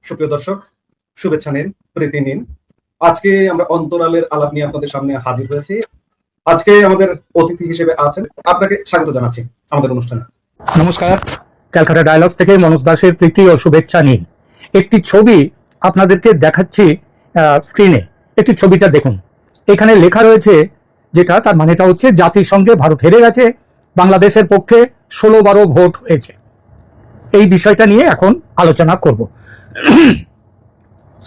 সুপ্রিয় দর্শক, শুভেচ্ছা নিন, প্রীতি নিন। আজকে আমরা অন্তরালের আলাপ নিয়ে আপনাদের সামনে হাজির হয়েছি। আজকে আমাদের অতিথি হিসেবে আছেন, আপনাকে স্বাগত জানাচ্ছি আমাদের অনুষ্ঠানে। নমস্কার, ক্যালকাটা ডায়ালগস থেকে মনোজ দাসের প্রীতি ও শুভেচ্ছা নিন। একটি ছবি আপনাদেরকে দেখাচ্ছি স্ক্রিনে। একটি ছবিটা দেখুন। এখানে লেখা রয়েছে, যেটা তার মানেটা হচ্ছে জাতিসংঘে ভারত হেরে গেছে, বাংলাদেশের পক্ষে 16-12 ভোট হয়েছে। এই বিষয়টা নিয়ে এখন আলোচনা করব।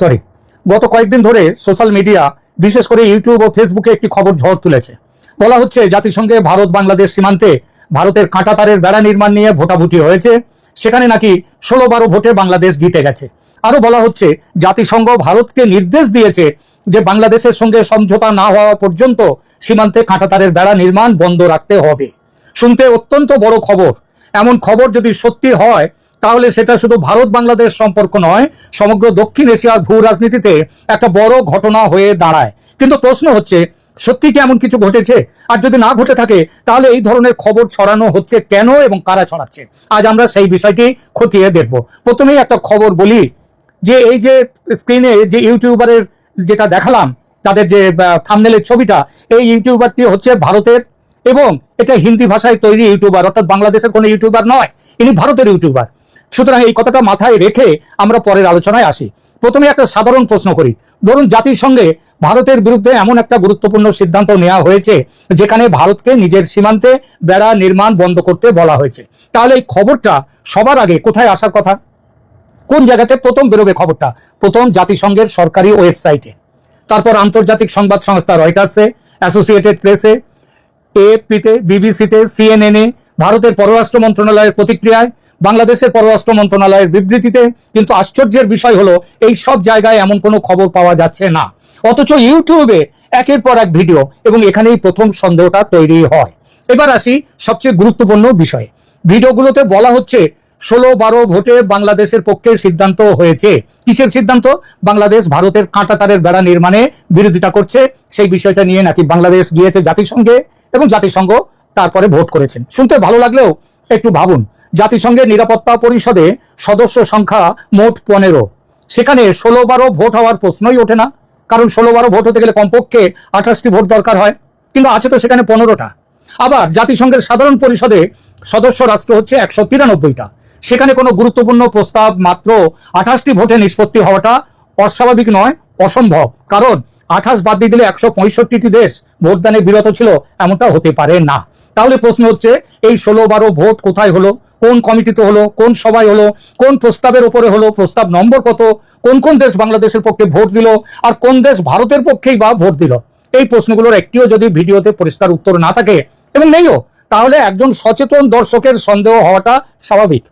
সরি, গত কয়েকদিন ধরে সোশ্যাল মিডিয়া, বিশেষ করে ইউটিউব ও ফেসবুকে একটি খবর ঝড় তুলেছে। বলা হচ্ছে জাতিসংঘে ভারত বাংলাদেশ সীমান্তে ভারতের কাঁটাতারের বেড়া নির্মাণ নিয়ে ভোটাভুটি হয়েছে, সেখানে নাকি 16-12 ভোটে বাংলাদেশ জিতে গেছে। আরো বলা হচ্ছে জাতিসংঘ ভারতকে নির্দেশ দিয়েছে যে বাংলাদেশের সঙ্গে সমঝোতা না হওয়া পর্যন্ত সীমান্তে কাঁটাতারের বেড়া নির্মাণ বন্ধ রাখতে হবে। শুনতে অত্যন্ত বড় খবর। এমন খবর যদি সত্যি হয় তাহলে সেটা শুধু ভারত বাংলাদেশ সম্পর্ক নয়, সমগ্র দক্ষিণ এশিয়ার ভূ রাজনীতিতে একটা বড় ঘটনা হয়ে দাঁড়ায়। কিন্তু প্রশ্ন হচ্ছে, সত্যি কি এমন কিছু ঘটেছে? আর যদি না ঘটে থাকে তাহলে এই ধরনের খবর ছড়ানো হচ্ছে কেন এবং কারা ছড়াচ্ছে? আজ আমরা সেই বিষয়টি খতিয়ে দেখব। প্রথমেই একটা খবর বলি, যে এই যে স্ক্রিনে যে ইউটিউবারের যেটা দেখালাম, তাদের যে থাম্বনেলের ছবিটা, এই ইউটিউবারটি হচ্ছে ভারতের এবং এটা হিন্দি ভাষায় তৈরি ইউটিউবার, অর্থাৎ বাংলাদেশের কোনো ইউটিউবার নয়, ইনি ভারতের ইউটিউবার। সুতরাং এই কথাটা মাথায় রেখে আমরা পরের আলোচনায় আসি। প্রথমে একটা সাধারণ প্রশ্ন করি। ধরুন জাতিসংঘে ভারতের বিরুদ্ধে এমন একটা গুরুত্বপূর্ণ সিদ্ধান্ত নেওয়া হয়েছে যেখানে ভারতকে নিজের সীমান্তে বেড়া নির্মাণ বন্ধ করতে বলা হয়েছে। তাহলে এই খবরটা সবার আগে কোথায় আসার কথা? কোন জায়গাতে প্রথম বেরোবে খবরটা? প্রথম জাতিসংঘের সরকারি ওয়েবসাইটে, তারপর আন্তর্জাতিক সংবাদ সংস্থা রয়টার্সে, অ্যাসোসিয়েটেড প্রেসে, এএফপিতে, বিবিসিতে, সিএনএনে, ভারতের পররাষ্ট্র মন্ত্রণালয়ের প্রতিক্রিয়ায়, বাংলাদেশের পররাষ্ট্র মন্ত্রণালয়ের বিবৃতিতে। কিন্তু আশ্চর্যের বিষয় হলো এই সব জায়গায় এমন কোনো খবর পাওয়া যাচ্ছে না। অথচ ইউটিউবে একের পর এক ভিডিও, এবং এখানেই প্রথম সন্দেহটা তৈরি হয়। এবার আসি সবচেয়ে গুরুত্বপূর্ণ বিষয়ে। ভিডিওগুলোতে বলা হচ্ছে 16-12 ভোটে বাংলাদেশের পক্ষে সিদ্ধান্ত হয়েছে। কিসের সিদ্ধান্ত? বাংলাদেশ ভারতের কাঁটাতারের বেড়া নির্মাণে বিরোধিতা করছে, সেই বিষয়টা নিয়ে নাকি বাংলাদেশ গিয়েছে জাতিসংঘে এবং জাতিসংঘ তারপরে ভোট করেছেন। শুনতে ভালো লাগলেও একটু ভাবুন, জাতিসংঘের নিরাপত্তা পরিষদে সদস্য সংখ্যা মোট 15, সেখানে 16-12 ভোট হওয়ার প্রশ্নই ওঠে না। কারণ 16-12 ভোট হতে গেলে কমপক্ষে 28টি ভোট দরকার হয়, কিন্তু আছে তো সেখানে 15টা। আবার জাতিসংঘের সাধারণ পরিষদে সদস্য রাষ্ট্র হচ্ছে 193টা, সেখানে কোনো গুরুত্বপূর্ণ প্রস্তাব মাত্র 28টি ভোটে নিষ্পত্তি হওয়াটা অস্বাভাবিক নয়, অসম্ভব। কারণ 28 বাদ দিয়ে দিলে 165টি দেশ ভোটদানে বিরত ছিল, এমনটা হতে পারে না। তাহলে প্রশ্ন হচ্ছে, এই 16-12 ভোট কোথায় হলো? কোন কমিটিতে হলো? কোন সভায় হলো? কোন প্রস্তাবের উপরে হলো? প্রস্তাব নম্বর কত? কোন কোন দেশ বাংলাদেশের পক্ষে ভোট দিল আর কোন দেশ ভারতের পক্ষেই বা ভোট দিল? এই প্রশ্নগুলোর একটিও যদি ভিডিওতে পরিষ্কার উত্তর না থাকে, এবং নেইও, তাহলে একজন সচেতন দর্শকের সন্দেহ হওয়াটা স্বাভাবিক।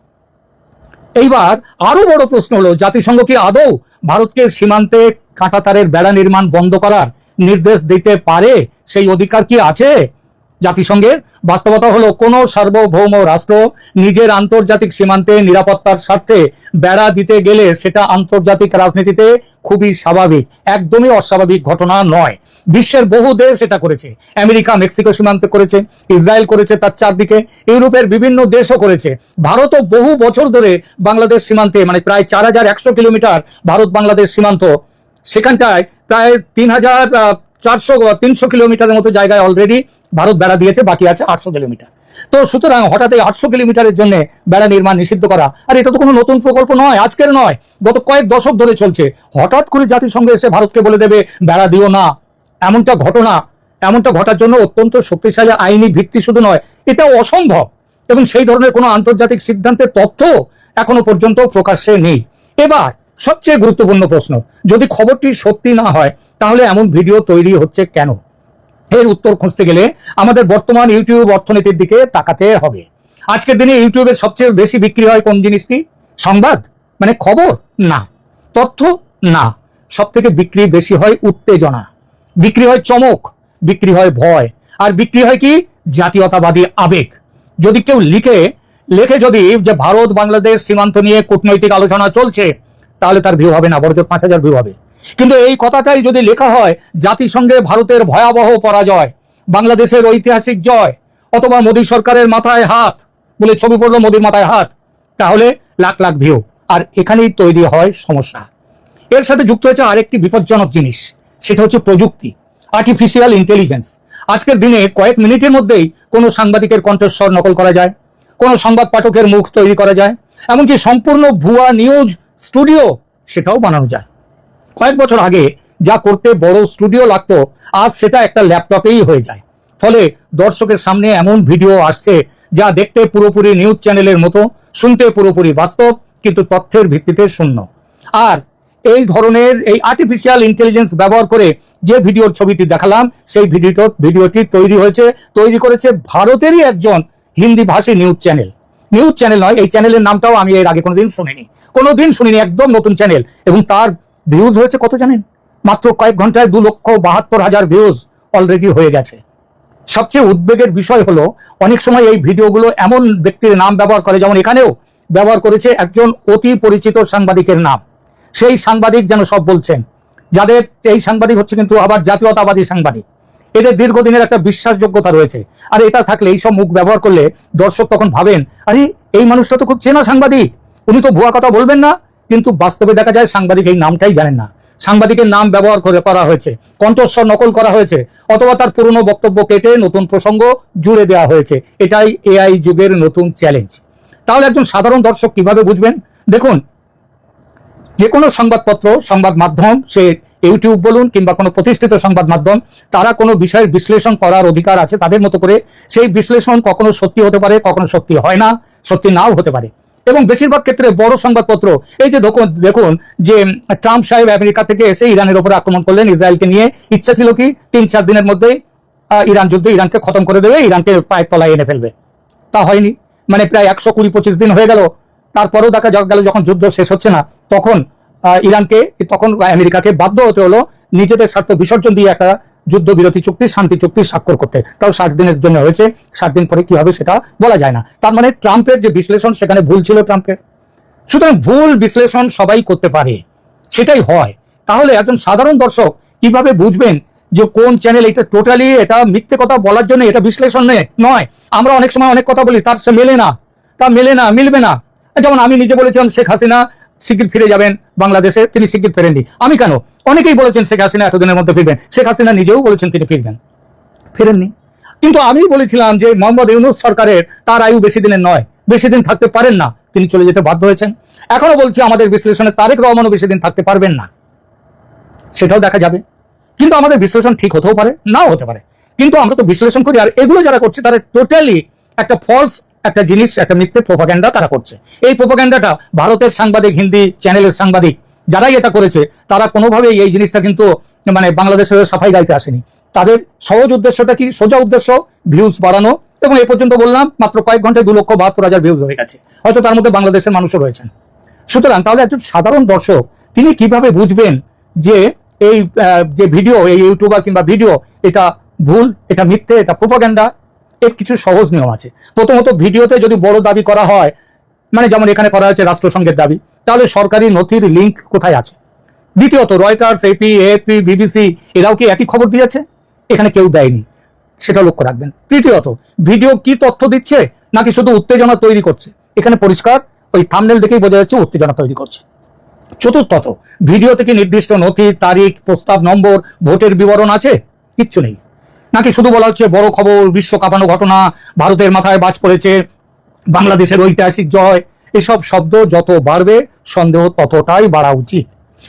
এইবার আরো বড় প্রশ্ন হলো, জাতিসংঘ কি আদৌ ভারতকে সীমান্তে কাঁটাতারের বেড়া নির্মাণ বন্ধ করার নির্দেশ দিতে পারে? সেই অধিকার কি আছে জাতিসংঘের? বাস্তবতা হলো, কোনো সার্বভৌম রাষ্ট্র নিজের আন্তর্জাতিক সীমান্তে নিরাপত্তার স্বার্থে বেড়া দিতে গেলে সেটা আন্তর্জাতিক রাজনীতিতে খুবই স্বাভাবিক, একদমই অস্বাভাবিক ঘটনা নয়। বিশ্বের বহু দেশ এটা করেছে। আমেরিকা মেক্সিকো সীমান্তে করেছে, ইসরায়েল করেছে তার চারদিকে, ইউরোপের বিভিন্ন দেশও করেছে। ভারতও বহু বছর ধরে বাংলাদেশ সীমান্তে, মানে প্রায় 4100 কিলোমিটার ভারত বাংলাদেশ সীমান্ত, সেখানটায় প্রায় 300 কিলোমিটারের মতো জায়গায় অলরেডি ভারত বেড়া দিয়েছে, বাকি আছে 800 কিলোমিটার। তো সুতরাং হঠাৎ এই 800 কিলোমিটারের জন্য বেড়া নির্মাণ নিষিদ্ধ করা, আর এটা তো কোনো নতুন প্রকল্প নয়, আজকের নয়, গত কয়েক দশক ধরে চলছে। হঠাৎ করে জাতিসংঘ এসে ভারতকে বলে দেবে বেড়া দিও না, এমনটা ঘটার জন্য অত্যন্ত শক্তিশালী আইনি ভিত্তি শুধু নয়, এটাও অসম্ভব। এবং সেই ধরনের কোনো আন্তর্জাতিক সিদ্ধান্তের তথ্য এখনো পর্যন্ত প্রকাশ্যে নেই। এবার সবচেয়ে গুরুত্বপূর্ণ প্রশ্ন, যদি খবরটি সত্যি না হয় তাহলে এমন ভিডিও তৈরি হচ্ছে কেন? এর উত্তর খুঁজতে গেলে আমাদের বর্তমান ইউটিউব অর্থনীতির দিকে তাকাতে হবে। আজকের দিনে ইউটিউবে সবচেয়ে বেশি বিক্রি হয় কোন জিনিসটি? সংবাদ, মানে খবর না, তথ্য না, সব থেকে বিক্রি বেশি হয় উত্তেজনা, বিক্রি হয় চমক, বিক্রি হয় ভয়, আর বিক্রি হয় কি? জাতীয়তাবাদী আবেগ। যদি কেউ লেখে যদি যে ভারত বাংলাদেশ সীমান্ত নিয়ে কূটনৈতিক আলোচনা চলছে, তাহলে তার ভিউ হবে না, বড় 5000 ভিউ হবে। কিন্তু এই কথাটাই যদি লেখা হয় জাতিসংঘে ভারতের ভয়াবহ পরাজয়, বাংলাদেশের ঐতিহাসিক জয়, অথবা মোদী সরকারের মাথায় হাত বলে ছবি পড়লো মোদীর মাথায় হাত, তাহলে লাখ লাখ ভিউ। আর এখানেই তৈরি হয় সমস্যা। এর সাথে যুক্ত হয়েছে আরেকটি বিপজ্জনক জিনিস, সেটা হচ্ছে প্রযুক্তি, আর্টিফিশিয়াল ইন্টেলিজেন্স। আজকের দিনে কয়েক মিনিটের মধ্যেই কোনো সাংবাদিকের কণ্ঠস্বর নকল করা যায়, কোনো সংবাদ পাঠকের মুখ তৈরি করা যায়, এমনকি সম্পূর্ণ ভুয়া নিউজ স্টুডিও সেটাও বানানো যায়। কয়েক বছর আগে যা করতে বড় স্টুডিও লাগতো, আজ সেটা একটা ল্যাপটপেই হয়ে যায়। ফলে দর্শকের সামনে এমন ভিডিও আসছে যা দেখতে পুরোপুরি নিউজ চ্যানেলের মতো, শুনতে পুরোপুরি বাস্তব, কিন্তু তথ্যের ভিত্তিতে শূন্য। আর এই ধরনের এই আর্টিফিশিয়াল ইন্টেলিজেন্স ব্যবহার করে যে ভিডিওর ছবিটি দেখালাম, সেই ভিডিওটি তৈরি করেছে ভারতেরই একজন হিন্দি ভাষী নিউজ চ্যানেল নয়, এই চ্যানেলের নামটাও আমি এর আগে কোনোদিন শুনিনি, একদম নতুন চ্যানেল। এবং তার ভিউজ হয়েছে কত জানেন? মাত্র কয়েক ঘন্টায় 2,72,000 ভিউজ অলরেডি হয়ে গেছে। সবচেয়ে উদ্বেগের বিষয় হলো, অনেক সময় এই ভিডিওগুলো এমন ব্যক্তির নাম ব্যবহার করে, যেমন এখানেও ব্যবহার করেছে একজন অতি পরিচিত সাংবাদিকের নাম। সেই সাংবাদিক যেন সব বলছেন, যাদের এই সাংবাদিক হচ্ছে কিন্তু আবার জাতীয়তাবাদী সাংবাদিক, এদের দীর্ঘদিনের একটা বিশ্বাসযোগ্যতা রয়েছে। আর এটা থাকলে, এই সব মুখ ব্যবহার করলে দর্শক তখন ভাবেন, আরে এই মানুষটা তো খুব চেনা সাংবাদিক, উনি তো ভুয়া কথা বলবেন না। কিন্তু বাস্তবে দেখা যায় সাংবাদিক এই নামটাই জানেন না, সাংবাদিকের নাম ব্যবহার করা হয়েছে, কণ্ঠস্বর নকল করা হয়েছে, অথবা তার পুরনো বক্তব্য কেটে নতুন প্রসঙ্গ জুড়ে দেওয়া হয়েছে। এটাই এআই যুগের নতুন চ্যালেঞ্জ। তাহলে একজন সাধারণ দর্শক কিভাবে বুঝবেন? দেখুন, যে কোনো সংবাদপত্র, সংবাদ মাধ্যম, সে ইউটিউব বলুন কিংবা কোনো প্রতিষ্ঠিত সংবাদ মাধ্যম, তারা কোনো বিষয়ের বিশ্লেষণ করার অধিকার আছে তাদের মতো করে। সেই বিশ্লেষণ কখনো সত্যি হতে পারে, কখনো সত্যি হয় না, সত্যি নাও হতে পারে। এবং বেশিরভাগ ক্ষেত্রে বড় সংবাদপত্র, এই যে দেখুন যে ট্রাম্প সাহেব আমেরিকা থেকে এসে ইরানের উপরে আক্রমণ করলেন, ইসরায়েলকে নিয়ে। ইচ্ছা ছিল কি 3-4 দিনের মধ্যেই ইরান যুদ্ধে ইরানকে খতম করে দেবে, ইরানকে পায়ের তলায় এনে ফেলবে। তা হয়নি। মানে প্রায় 120-25 দিন হয়ে গেল। তারপরেও দেখা গেল যখন যুদ্ধ শেষ হচ্ছে না, তখন আমেরিকাকে বাধ্য হতে হলো নিজেদের স্বার্থ বিসর্জন দিয়ে একটা যুদ্ধবিরতি চুক্তি, শান্তি চুক্তি স্বাক্ষর করতে। তাও 60 দিনের জন্য হয়েছে, 60 দিন পরে কি হবে সেটা বলা যায় না। তার মানে ট্রাম্পের যে বিশ্লেষণ, সেখানে ভুল ছিল ট্রাম্পের। সুতরাং ভুল বিশ্লেষণ সবাই করতে পারে, সেটাই হয়। তাহলে একজন সাধারণ দর্শক কিভাবে বুঝবেন যে কোন চ্যানেল এটা টোটালি এটা মিথ্যে কথা বলার জন্য, এটা বিশ্লেষণ নয়? আমরা অনেক সময় অনেক কথা বলি, তার সে মিলবে না। যেমন আমি নিজে বলেছিলাম শেখ হাসিনা শিগগির ফিরে যাবেন বাংলাদেশে, তিনি শিগগির ফেরেননি। আমি কেন? অনেকেই বলেছেন শেখ হাসিনা এতদিনের মধ্যে ফিরবেন, শেখ হাসিনা নিজেও বলেছেন তিনি ফেরেননি। কিন্তু আমি বলেছিলাম যে মোহাম্মদ ইউনূস সরকারের, তার আয়ু বেশি দিনের নয়, বেশি দিন থাকতে পারেন না, তিনি চলে যেতে বাধ্য হয়েছেন। এখনো বলছি আমাদের বিশ্লেষণে তারেক রহমানও বেশি দিন থাকতে পারবেন না, সেটাও দেখা যাবে। কিন্তু আমাদের বিশ্লেষণ ঠিক হতেও পারে, নাও হতে পারে। কিন্তু আমরা তো বিশ্লেষণ করি, আর এগুলো যারা করছে তারা টোটালি একটা ফলস একটা জিনিস, একটা মিথ্যে প্রোপাগান্ডা তারা করছে। এই প্রোপাগান্ডাটা ভারতের সাংবাদিক, হিন্দি চ্যানেলের সাংবাদিক যারাই এটা করেছে, তারা কোনোভাবেই এই জিনিসটা কিন্তু মানে বাংলাদেশের সাফাই গাইতে আসেনি। তাদের সহজ উদ্দেশ্যটা কি? সোজা উদ্দেশ্য ভিউজ বাড়ানো। এবং এই পর্যন্ত বললাম মাত্র কয়েক ঘন্টায় 2,72,000 ভিউজ হয়ে গেছে, হয়তো তার মধ্যে বাংলাদেশের মানুষও রয়েছেন। সুতরাং তাহলে একজন সাধারণ দর্শক তিনি কিভাবে বুঝবেন যে এই যে ভিডিও, এই ইউটিউবার কিংবা ভিডিও, এটা ভুল, এটা মিথ্যে, এটা প্রোপাগান্ডা? এর কিছু সহজ নিয়ম আছে। প্রথমত, ভিডিওতে যদি বড় দাবি করা হয়, মানে যেমন এখানে করা হয়েছে রাষ্ট্রসংঘের দাবি, তাহলে সরকারি নথির লিঙ্ক কোথায় আছে? দ্বিতীয়ত, রয়টার্স, এপি, বিবিসি এরাও কি একই খবর দিয়েছে? এখানে কেউ দেয়নি, সেটা লক্ষ্য রাখবেন। তৃতীয়ত, ভিডিও কি তথ্য দিচ্ছে নাকি শুধু উত্তেজনা তৈরি করছে? এখানে পরিষ্কার ওই থাম্বনেল দেখেই বোঝা যাচ্ছে উত্তেজনা তৈরি করছে। চতুর্থত, ভিডিও থেকে নির্দিষ্ট নথি, তারিখ, প্রস্তাব নম্বর, ভোটের বিবরণ আছে? কিচ্ছু নেই। নাকি শুধু বলা হচ্ছে বড় খবর, বিশ্ব কাঁপানো ঘটনা, ভারতের মাথায় বাজ পড়েছে, বাংলাদেশের ঐতিহাসিক জয়। এসব শব্দ যত বাড়বে সন্দেহ ততটাই বাড়া উচিত।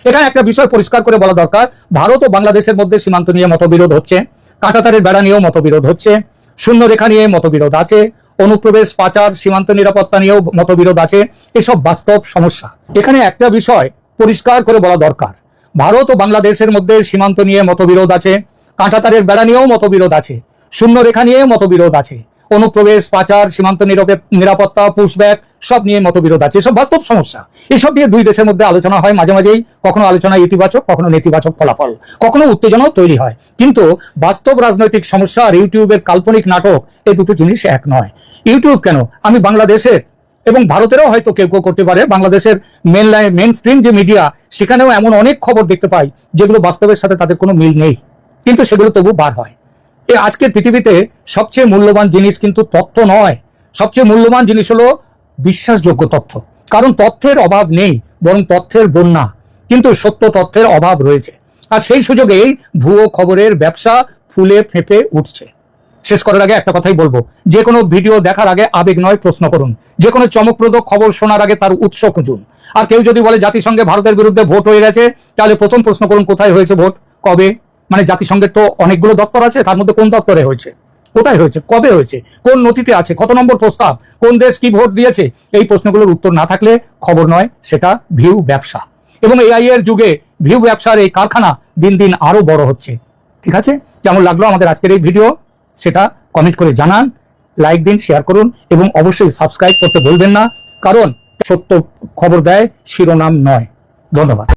এখানে একটা বিষয় পরিষ্কার করে বলা দরকার, ভারত ও বাংলাদেশের মধ্যে সীমান্ত নিয়ে মতবিরোধ হচ্ছে, কাঁটাতারের বেড়া নিয়েও মতবিরোধ হচ্ছে, শূন্য রেখা নিয়ে মতবিরোধ আছে, অনুপ্রবেশ, পাচার, সীমান্ত নিরাপত্তা নিয়েও মতবিরোধ আছে। এসব বাস্তব সমস্যা। এখানে একটা বিষয় পরিষ্কার করে বলা দরকার, ভারত ও বাংলাদেশের মধ্যে সীমান্ত নিয়ে মতবিরোধ আছে, কাঁটাতারের বেড়া নিয়েও মতবিরোধ আছে, শূন্য রেখা নিয়ে মতবিরোধ আছে, অনুপ্রবেশ, পাচার, সীমান্ত নিরাপত্তা, পুশব্যাক সব নিয়ে মতবিরোধ আছে। এসব বাস্তব সমস্যা। এসব নিয়ে দুই দেশের মধ্যে আলোচনা হয় মাঝে মাঝেই, কখনো আলোচনা ইতিবাচক, কখনো নেতিবাচক ফলাফল, কখনো উত্তেজনাও তৈরি হয়। কিন্তু বাস্তব রাজনৈতিক সমস্যা আর ইউটিউবের কাল্পনিক নাটক, এই দুটো জিনিস এক নয়। ইউটিউব কেন, আমি বাংলাদেশের এবং ভারতেরও হয়তো কেউ কেউ করতে পারে, বাংলাদেশের মেন স্ট্রিম যে মিডিয়া, সেখানেও এমন অনেক খবর দেখতে পাই যেগুলো বাস্তবের সাথে তাদের কোনো মিল নেই, কিন্তু সেগুলো তবু বার হয়। এই আজকের পৃথিবীতে সবচেয়ে মূল্যবান জিনিস কিন্তু তথ্য নয়, সবচেয়ে মূল্যবান জিনিস হলো বিশ্বাসযোগ্য তথ্য। কারণ তথ্যের অভাব নেই, বরং তথ্যের বন্যা, কিন্তু সত্য তথ্যের অভাব রয়েছে। আর সেই সুযোগেই ভুয়ো খবরের ব্যবসা ফুলে ফেঁপে উঠছে। শেষ করার আগে একটা কথাই বলবো, যে কোনো ভিডিও দেখার আগে আবেগ নয় প্রশ্ন করুন, যে কোনো চমকপ্রদ খবর শোনার আগে তার উৎস খুঁজুন। আর কেউ যদি বলে জাতিসংঘে ভারতের বিরুদ্ধে ভোট হয়ে গেছে, তাহলে প্রথম প্রশ্ন করুন কোথায় হয়েছে ভোট, কবে। মানে জাতিসংঘের তো অনেকগুলো দপ্তর আছে, তার মধ্যে কোন দপ্তরে হয়েছে, কোথায় হয়েছে, কবে হয়েছে, কোন নথিতে আছে, কত নম্বর প্রস্তাব, কোন দেশ কি ভোট দিয়েছে, এই প্রশ্নগুলোর উত্তর না থাকলে খবর নয়, সেটা ভিউ ব্যবসা। এবং এআই এর যুগে ভিউ ব্যবসার এই কারখানা দিন দিন আরো বড় হচ্ছে। ঠিক আছে, কেমন লাগলো আমাদের আজকের এই ভিডিও সেটা কমেন্ট করে জানান, লাইক দিন, শেয়ার করুন এবং অবশ্যই সাবস্ক্রাইব করতে ভুলবেন না, কারণ সত্য খবর দেয়, শিরোনাম নয়। ধন্যবাদ।